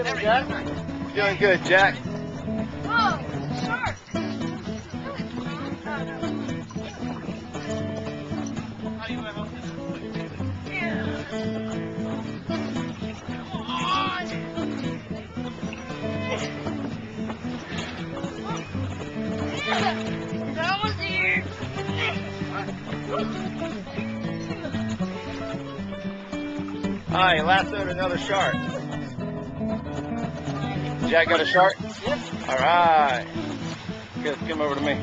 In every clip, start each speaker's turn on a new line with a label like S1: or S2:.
S1: feeling, Jack? Feeling good, Jack.
S2: Whoa, shark! That was here.
S1: Hi, you lassoed another shark. Jack got a shark?
S2: Yep.
S1: All right. Good, come over to me.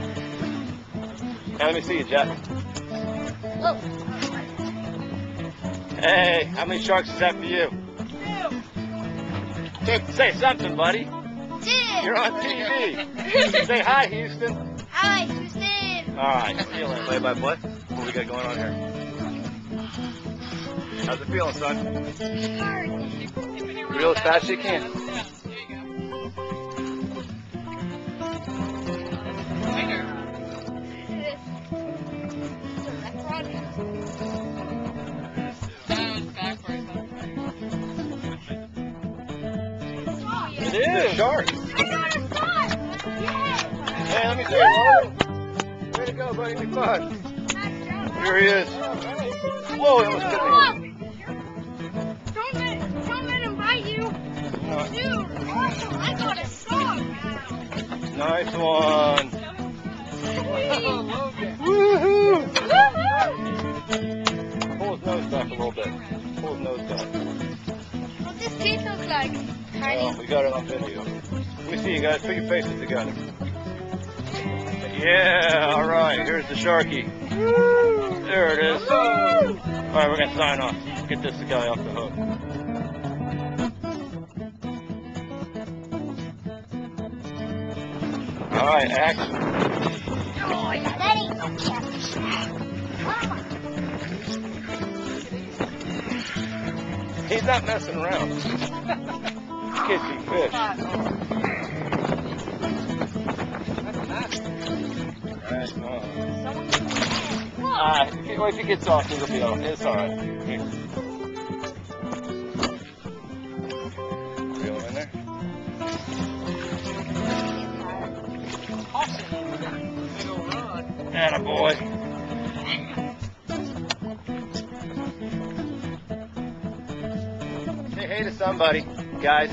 S1: Now let me see you, Jack.
S2: Oh.
S1: Hey, how many sharks is that for you?
S2: 2.
S1: Say something, buddy.
S2: 2.
S1: You're on TV. Say hi, Houston.
S2: Hi, Houston.
S1: All right, feeling play by play. What we got going on here? How's it feeling, son? Reel as fast as you can. It is a shark.
S2: I got a shark. Yeah.
S1: Hey, let me see you. Way to go, buddy. Be fun. Here he is. Whoa, he almost bit me.
S2: Don't let him bite you.
S1: No.
S2: Dude, awesome. I got a shark.
S1: Nice one.
S2: Woohoo.
S1: Pull his nose back a little bit. Pull his nose back.
S2: What's his teeth look like?
S1: Oh, we got it on video. Let me see you guys. Put your faces together. Yeah, all right. Here's the sharky. There it is. All right, we're going to sign off. Get this guy off the hook. All right, action. He's not messing around. Kissy fish. Well, if he gets off, it'll be off. It's all right. Here. Reel him in there. Attaboy. Say hey to somebody, guys.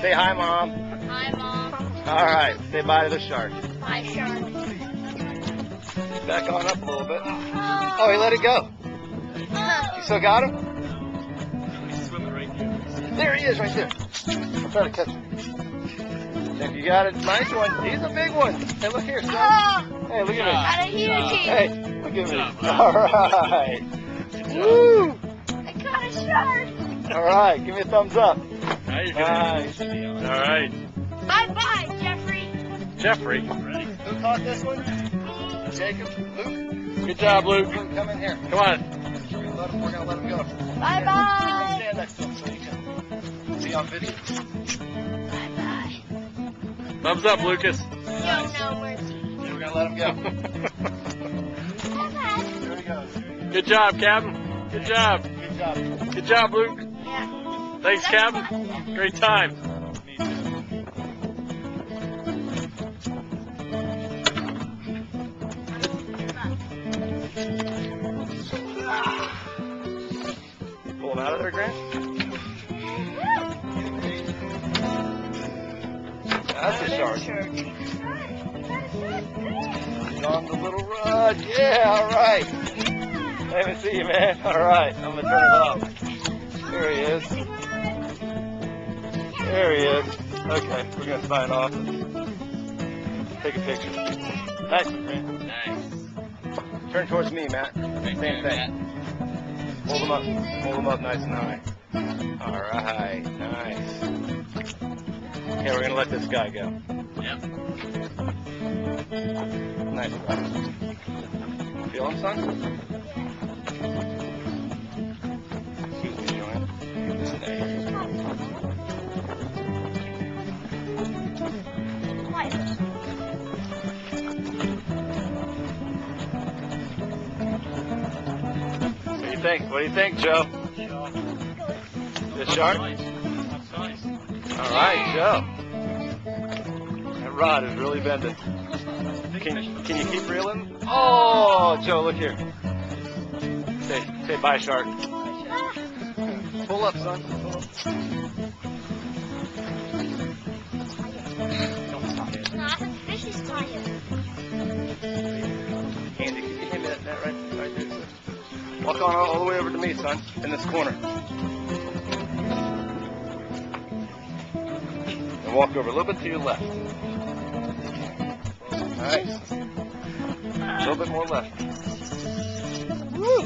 S1: Say hi, Mom.
S2: Hi, Mom.
S1: All right. Say bye to the shark.
S2: Hi, shark.
S1: Back on up a little bit. Oh, he let it go. You still got him? There he is, right there. I'll try to catch him. If you got it, nice one. He's a big one. Hey, look here, son. Hey, look at me.
S2: Got a huge
S1: Hey, look at me. All right. Woo!
S2: I got a shark.
S1: All right, give me a thumbs up.
S3: Nice. All right.
S2: Bye-bye, Jeffrey.
S3: Jeffrey.
S1: Who caught this one? Jacob? Luke?
S3: Good job, Luke.
S1: Luke, come in here.
S3: Come on.
S1: We're going to let him go.
S2: Bye-bye.
S1: Stand next to him so you can see on video.
S2: Bye-bye.
S3: Thumbs up, Lucas.
S2: Show no mercy.
S1: We're going to let him go.
S2: Bye-bye.
S1: Here he goes.
S3: Good job, Captain. Good job.
S1: Good job.
S3: Good job, Luke.
S2: Yeah.
S3: Thanks, Captain. Great time.
S1: Pull him out of there, Grant. That's a shark. He's on the little rod. Yeah, all right. Let me see you, man. All right, I'm going to turn it off. There he is. There he is. Okay, we're going to sign off. Take a picture. Nice, Grant.
S3: Nice.
S1: Turn towards me, Matt. Same thing. Hold him up. Hold him up nice and high. All right. Nice. Okay, we're going to let this guy go.
S3: Yep.
S1: Nice one. Feel him, son? Excuse me, Joanne. Stay. What do you think, Joe? The shark? All right. job. That rod is really bending. Can you keep reeling? Oh, Joe, look here. Say bye, shark. Pull up, son. Pull up.
S2: No, I think fish is tired.
S1: Andy, can you hand me that net right there, son? Walk on all the way over to me, son, in this corner. And walk over a little bit to your left. Nice. A little bit more left. Woo!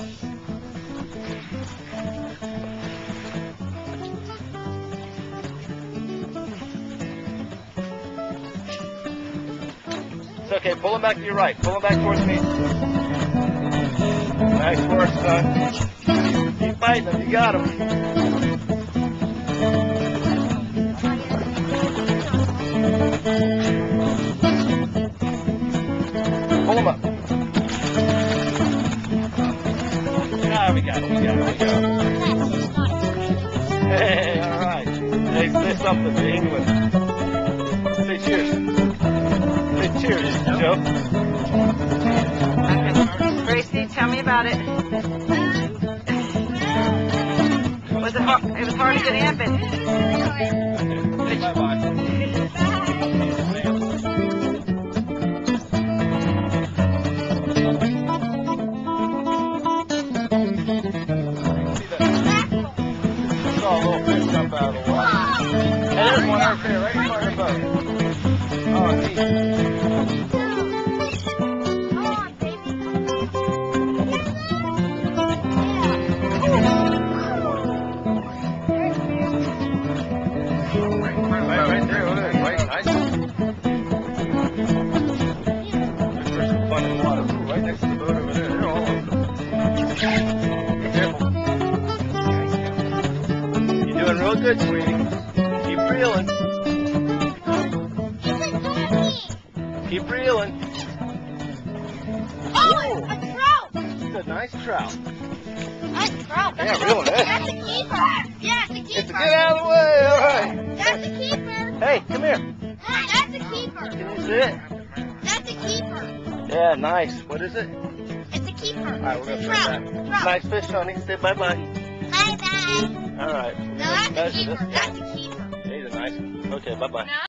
S1: It's okay, pull him back to your right. Pull him back towards me. Nice work, son. Keep fighting him, you got him. Pull him up. Ah, we got him. Hey, all right. Say something to England. Say cheers. Say cheers, Joe.
S4: Okay. Gracie, tell me about it. Was it hard? It was hard to get in, but
S1: Bye-bye. A little fish jump out of the water. Hey, there's one right there, right in front of the boat. Oh, neat. Right there, look at it, right, nice. There's some fun in the water. Ooh, right next to the boat over there. They're all over the boat. Be careful. You're doing real good, sweetie. Keep reeling. Keep reeling.
S2: Oh, a trout!
S1: It's a nice trout.
S2: Nice trout.
S1: Yeah, reeling, eh?
S2: That's a keeper. Yeah, it's a keeper.
S1: Get out of the way, all right.
S2: That's a keeper.
S1: Hey, come here.
S2: That's a keeper.
S1: Can you see it?
S2: That's a keeper.
S1: Yeah, nice. What is it?
S2: It's a keeper.
S1: All right, we're going to
S2: Trout.
S1: try that.
S2: Trout.
S1: Nice fish, honey. Say bye-bye.
S2: Bye-bye.
S1: All right.
S2: No, that's a
S1: Measure
S2: keeper.
S1: this.
S2: That's a keeper.
S1: He's a nice one. Okay, bye-bye.
S2: No.